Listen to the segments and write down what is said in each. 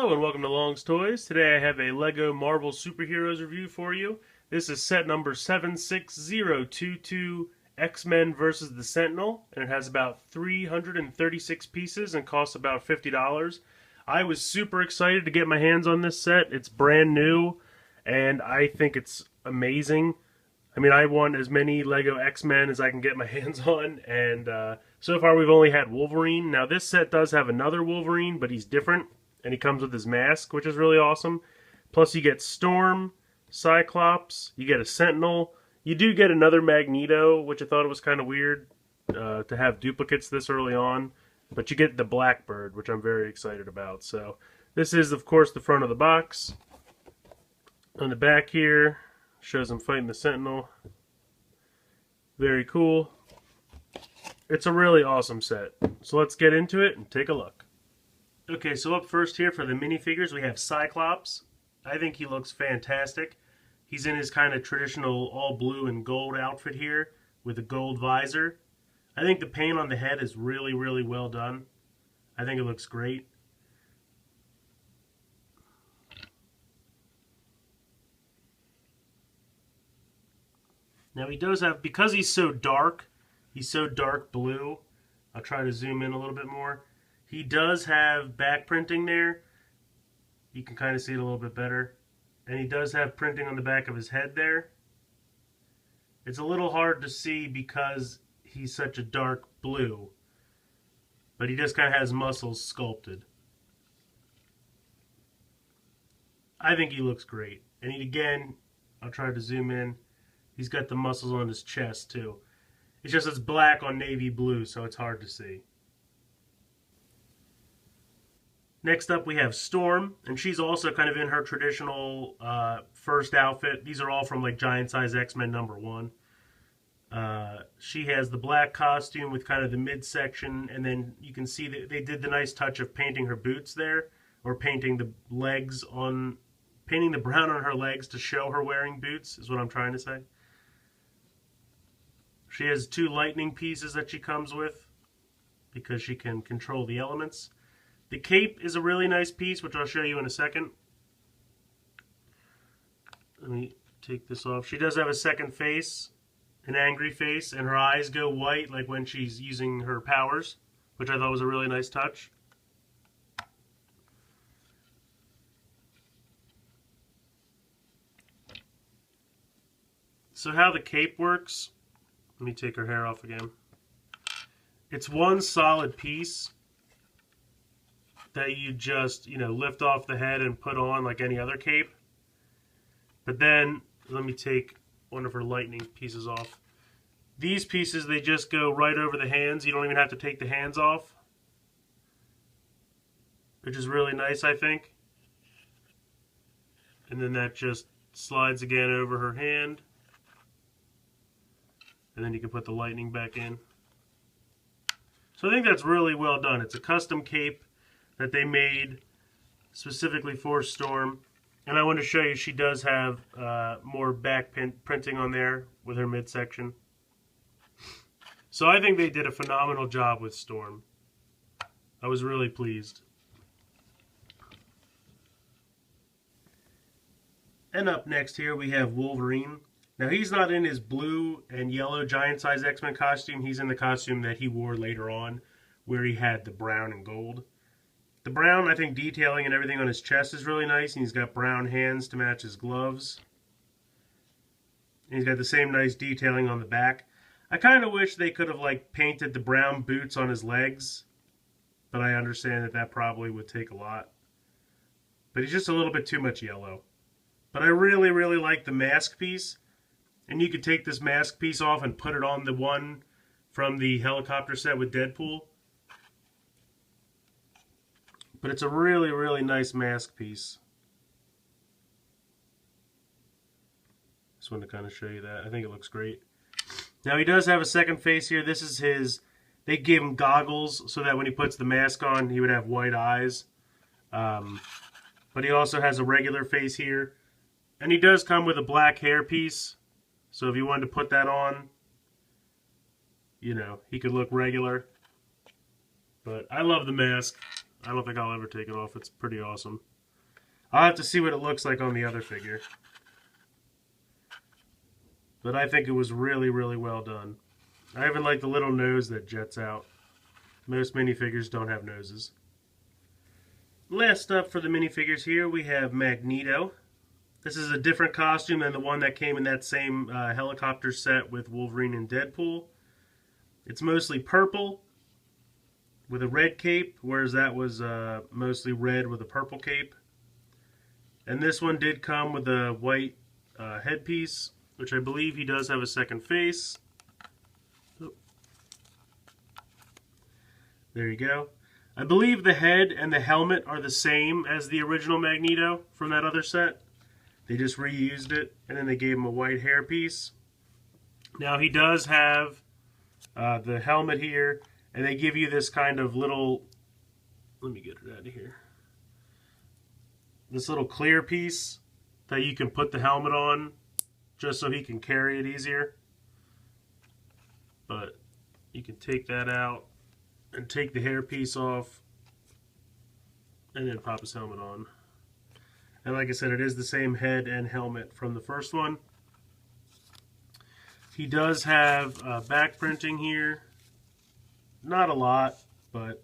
Hello and welcome to Long's Toys. Today I have a LEGO Marvel Superheroes review for you. This is set number 76022, X-Men vs. the Sentinel, and it has about 336 pieces and costs about $50. I was super excited to get my hands on this set. It's brand new and I think it's amazing. I mean, I want as many LEGO X-Men as I can get my hands on, and so far we've only had Wolverine. Now this set does have another Wolverine, but he's different. And he comes with his mask, which is really awesome. Plus you get Storm, Cyclops, you get a Sentinel. You do get another Magneto, which I thought it was kind of weird to have duplicates this early on. But you get the Blackbird, which I'm very excited about. So this is, of course, the front of the box. On the back here, shows him fighting the Sentinel. Very cool. It's a really awesome set. So let's get into it and take a look. Okay, so up first here for the minifigures, we have Cyclops. I think he looks fantastic. He's in his kind of traditional all blue and gold outfit here with a gold visor. I think the paint on the head is really, really well done. I think it looks great. Now he does have, because he's so dark blue. I'll try to zoom in a little bit more. He does have back printing there. You can kind of see it a little bit better. And he does have printing on the back of his head there. It's a little hard to see because he's such a dark blue. But he just kind of has muscles sculpted. I think he looks great. And again, I'll try to zoom in. He's got the muscles on his chest too. It's just it's black on navy blue, so it's hard to see. Next up we have Storm, and she's also kind of in her traditional first outfit. These are all from like Giant Size X-Men #1. She has the black costume with kind of the midsection, and then you can see that they did the nice touch of painting her boots there, or painting the brown on her legs to show her wearing boots, is what I'm trying to say. She has 2 lightning pieces that she comes with, because she can control the elements. The cape is a really nice piece, which I'll show you in a second. Let me take this off. She does have a second face, an angry face, and her eyes go white like when she's using her powers, which I thought was a really nice touch. So how the cape works, let me take her hair off again. It's one solid piece that you just, lift off the head and put on like any other cape. But then, let me take one of her lightning pieces off. These pieces, they just go right over the hands. You don't even have to take the hands off, which is really nice, I think. And then that just slides again over her hand. And then you can put the lightning back in. So I think that's really well done. It's a custom cape that they made specifically for Storm. And I want to show you she does have more back printing on there with her midsection. So I think they did a phenomenal job with Storm. I was really pleased. And up next here we have Wolverine. Now he's not in his blue and yellow Giant Size X-Men costume. He's in the costume that he wore later on, where he had the brown and gold. The brown, I think, detailing and everything on his chest is really nice, and he's got brown hands to match his gloves. And he's got the same nice detailing on the back. I kind of wish they could have painted the brown boots on his legs, but I understand that that probably would take a lot. But he's just a little bit too much yellow. But I really, really like the mask piece. And you could take this mask piece off and put it on the one from the helicopter set with Deadpool. But it's a really, really nice mask piece. Just wanted to kind of show you that. I think it looks great. Now he does have a second face here. This is his, they gave him goggles so that when he puts the mask on, he would have white eyes. But he also has a regular face here. And he does come with a black hair piece. So if you wanted to put that on, he could look regular. But I love the mask. I don't think I'll ever take it off. It's pretty awesome. I'll have to see what it looks like on the other figure. But I think it was really, really well done. I even like the little nose that jets out. Most minifigures don't have noses. Last up for the minifigures here, we have Magneto. This is a different costume than the one that came in that same helicopter set with Wolverine and Deadpool. It's mostly purple with a red cape, whereas that was mostly red with a purple cape. And this one did come with a white headpiece, which I believe he does have a second face. Oh. There you go. I believe the head and the helmet are the same as the original Magneto from that other set. They just reused it, and then they gave him a white hairpiece. Now he does have the helmet here, and they give you this kind of little, let me get it out of here, this little clear piece that you can put the helmet on just so he can carry it easier. But you can take that out and take the hairpiece off and then pop his helmet on. And like I said, it is the same head and helmet from the first one. He does have back printing here. Not a lot, but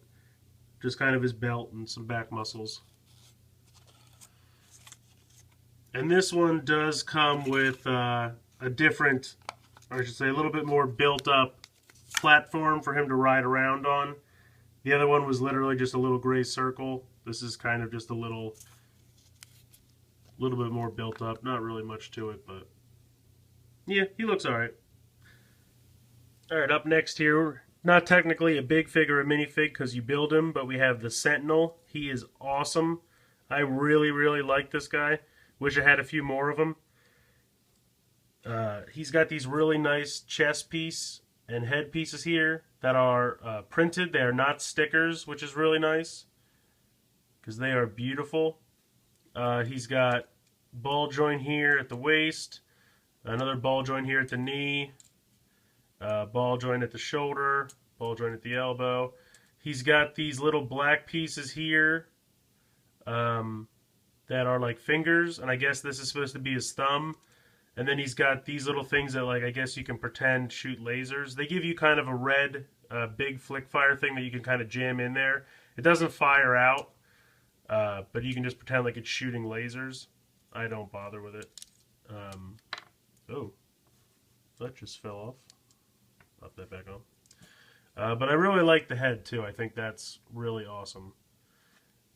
just kind of his belt and some back muscles. And this one does come with a different, or I should say a little bit more built up platform for him to ride around on. The other one was literally just a little gray circle. This is kind of just a little bit more built up. Not really much to it, but yeah, he looks alright. Alright, up next here, not technically a big figure, a minifig, because you build him, but we have the Sentinel. He is awesome. I really, really like this guy. Wish I had a few more of them. He's got these really nice chest piece and head pieces here that are printed. They are not stickers, which is really nice because they are beautiful. He's got ball joint here at the waist, another ball joint here at the knee, ball joint at the shoulder, ball joint at the elbow. He's got these little black pieces here that are like fingers, and I guess this is supposed to be his thumb. And then he's got these little things that, like, I guess you can pretend shoot lasers. They give you kind of a red big flick fire thing that you can kind of jam in there. It doesn't fire out, but you can just pretend like it's shooting lasers. I don't bother with it. Oh, that just fell off. Pop that back on. But I really like the head too. I think that's really awesome.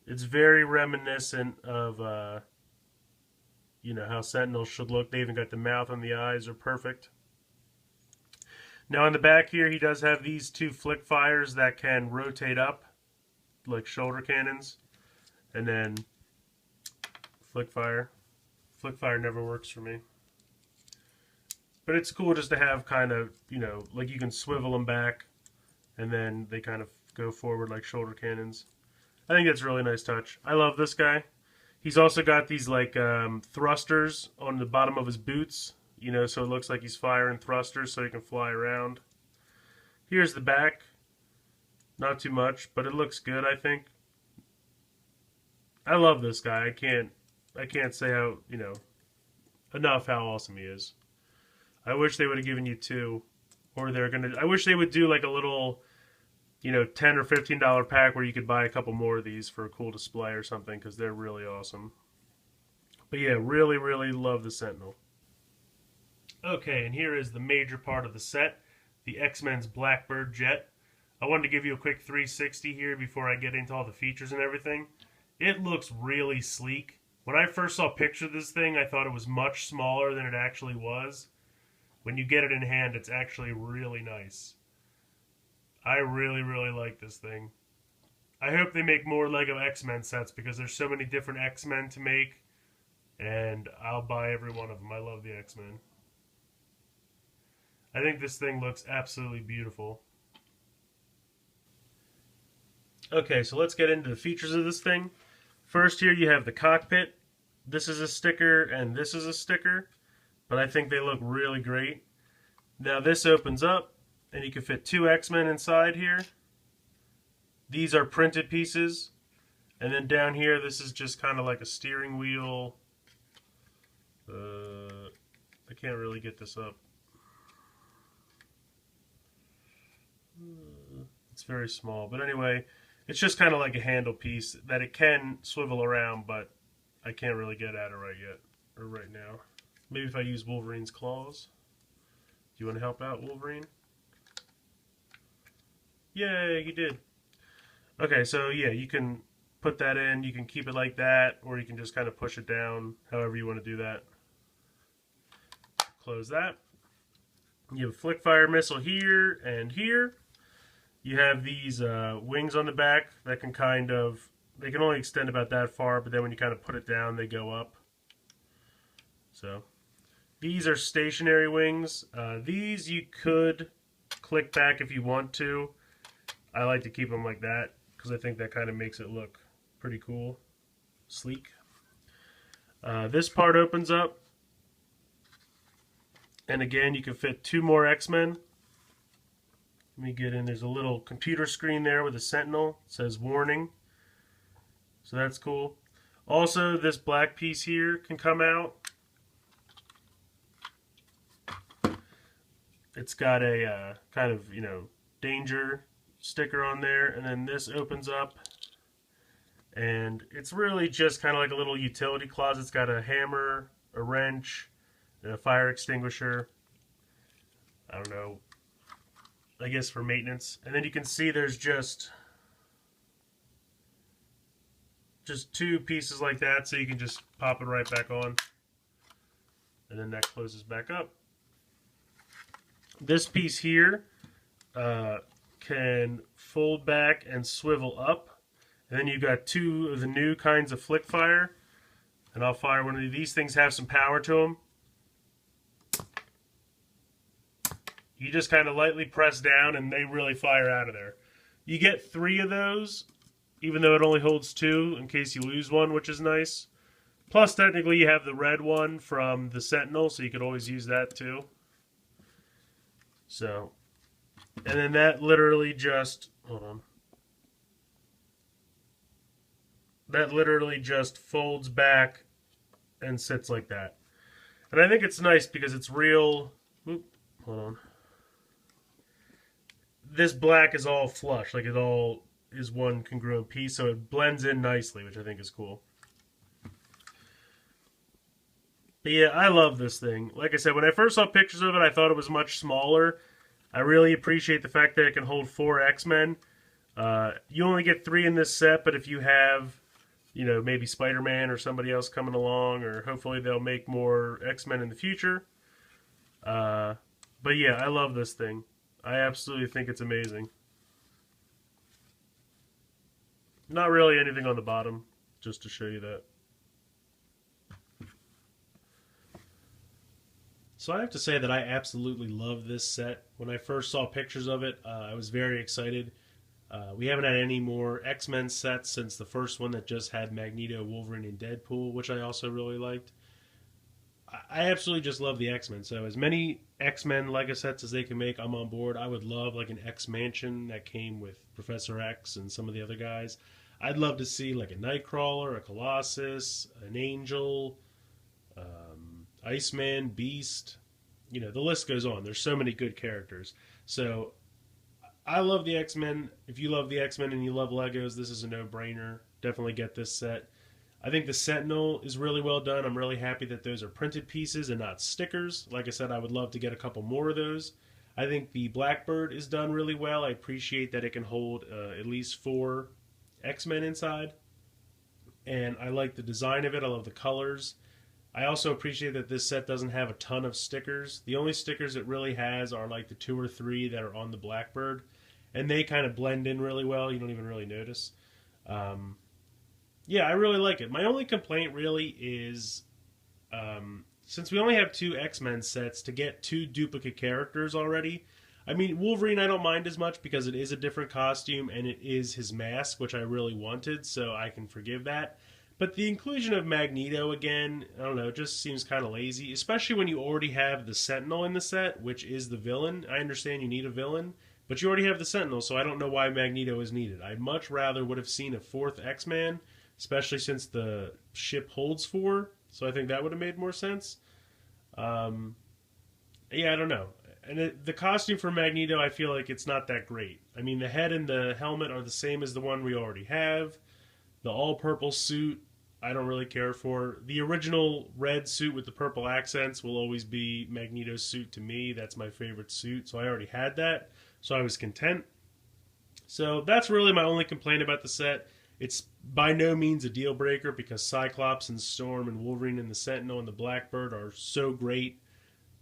It's very reminiscent of you know, how Sentinels should look. They even got the mouth and the eyes are perfect. Now on the back here, he does have these two flick fires that can rotate up, like shoulder cannons. And then flick fire. Flick fire never works for me. But it's cool just to have kind of, you know, like you can swivel them back and then they kind of go forward like shoulder cannons. I think that's a really nice touch. I love this guy. He's also got these like thrusters on the bottom of his boots, you know, so it looks like he's firing thrusters so he can fly around. Here's the back. Not too much, but it looks good, I think. I love this guy. I can't say how, you know, enough how awesome he is. I wish they would have given you two, or I wish they would do like a little, you know, $10 or $15 pack where you could buy a couple more of these for a cool display or something, because they're really awesome. But yeah, really, really love the Sentinel. Okay, and here is the major part of the set, the X-Men's Blackbird jet. I wanted to give you a quick 360 here before I get into all the features and everything. It looks really sleek. When I first saw pictures of this thing, I thought it was much smaller than it actually was. When you get it in hand, it's actually really nice. I really, really like this thing. I hope they make more Lego X-Men sets because there's so many different X-Men to make, and I'll buy every one of them. I love the X-Men. I think this thing looks absolutely beautiful. Okay, so let's get into the features of this thing. First here you have the cockpit. This is a sticker and this is a sticker, but I think they look really great. Now this opens up and you can fit two X-Men inside here. These are printed pieces. And then down here, this is just kind of like a steering wheel. I can't really get this up. It's very small, but anyway, it's just kind of like a handle piece that it can swivel around, but I can't really get at it right yet, or right now. Maybe if I use Wolverine's claws. Do you want to help out, Wolverine? Yay, you did. Okay, so yeah, you can put that in, you can keep it like that, or you can just kind of push it down, however you want to do that. Close that. You have a flick fire missile here and here. You have these wings on the back that can kind of, they can only extend about that far, but then when you kind of put it down, they go up. So these are stationary wings. These you could click back if you want to. I like to keep them like that because I think that kind of makes it look pretty cool, sleek. This part opens up, and again you can fit 2 more X-Men. Let me get in. There's a little computer screen there with a Sentinel. It says warning. So that's cool. Also, this black piece here can come out. It's got a kind of, you know, danger sticker on there. And then this opens up. And it's really just kind of like a little utility closet. It's got a hammer, a wrench, and a fire extinguisher. I don't know. I guess for maintenance. And then you can see there's just 2 pieces like that, so you can just pop it right back on. And then that closes back up. This piece here can fold back and swivel up. And then you've got 2 of the new kinds of flick fire. And I'll fire one of these. These things have some power to them. You just kind of lightly press down and they really fire out of there. You get 3 of those, even though it only holds 2 in case you lose one, which is nice. Plus, technically, you have the red one from the Sentinel, so you could always use that too. So, and then that literally just, hold on. That literally just folds back and sits like that. And I think it's nice because it's real, hold on. This black is all flush, like it all is one congruent piece, so it blends in nicely, which I think is cool. But yeah, I love this thing. Like I said, when I first saw pictures of it, I thought it was much smaller. I really appreciate the fact that it can hold 4 X-Men. You only get 3 in this set, but if you have, you know, maybe Spider-Man or somebody else coming along, or hopefully they'll make more X-Men in the future. But yeah, I love this thing. I absolutely think it's amazing. Not really anything on the bottom, just to show you that. So I have to say that I absolutely love this set. When I first saw pictures of it, I was very excited. We haven't had any more X-Men sets since the first one that just had Magneto, Wolverine, and Deadpool, which I also really liked. I absolutely just love the X-Men. So as many X-Men Lego sets as they can make, I'm on board. I would love like an X-Mansion that came with Professor X and some of the other guys. I'd love to see like a Nightcrawler, a Colossus, an Angel, Iceman, Beast. You know, the list goes on. There's so many good characters. So I love the X-Men. If you love the X-Men and you love Legos, this is a no-brainer. Definitely get this set. I think the Sentinel is really well done. I'm really happy that those are printed pieces and not stickers. Like I said, I would love to get a couple more of those. I think the Blackbird is done really well. I appreciate that it can hold at least 4 X-Men inside. And I like the design of it. I love the colors. I also appreciate that this set doesn't have a ton of stickers. The only stickers it really has are like the 2 or 3 that are on the Blackbird. And they kind of blend in really well. You don't even really notice. Yeah, I really like it. My only complaint really is, since we only have 2 X-Men sets, to get 2 duplicate characters already. I mean, Wolverine I don't mind as much because it is a different costume and it is his mask, which I really wanted, so I can forgive that. But the inclusion of Magneto again, I don't know, it just seems kind of lazy, especially when you already have the Sentinel in the set, which is the villain. I understand you need a villain, But you already have the Sentinel, so I don't know why Magneto is needed. I much rather would have seen a fourth X-Man, especially since the ship holds 4. So I think that would have made more sense. Yeah, I don't know. And the costume for Magneto, I feel like it's not that great. I mean, the head and the helmet are the same as the one we already have. The all-purple suit, I don't really care for. The original red suit with the purple accents will always be Magneto's suit to me. That's my favorite suit, so I already had that. So I was content. So that's really my only complaint about the set. It's by no means a deal breaker because Cyclops and Storm and Wolverine and the Sentinel and the Blackbird are so great.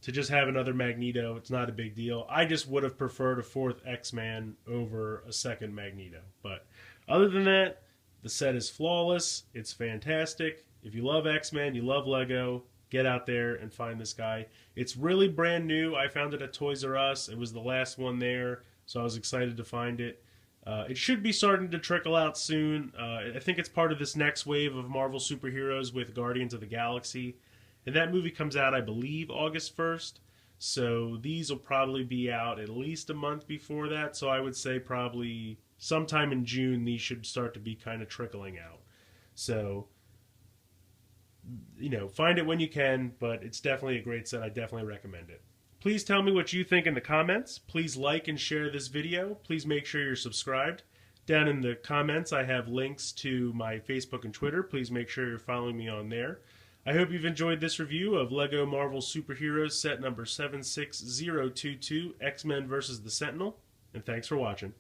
To just have another Magneto, it's not a big deal. I just would have preferred a fourth X-Man over a second Magneto. But other than that, the set is flawless. It's fantastic. If you love X-Men, you love Lego, get out there and find this guy. It's really brand new. I found it at Toys R Us. It was the last one there, so I was excited to find it. It should be starting to trickle out soon. I think it's part of this next wave of Marvel superheroes with Guardians of the Galaxy. And that movie comes out, I believe, August 1st. So these will probably be out at least a month before that. So I would say probably sometime in June, these should start to be kind of trickling out. So, you know, find it when you can, but it's definitely a great set. I definitely recommend it. Please tell me what you think in the comments. Please like and share this video. Please make sure you're subscribed. Down in the comments, I have links to my Facebook and Twitter. Please make sure you're following me on there. I hope you've enjoyed this review of LEGO Marvel Superheroes set number 76022, X-Men vs. the Sentinel, and thanks for watching.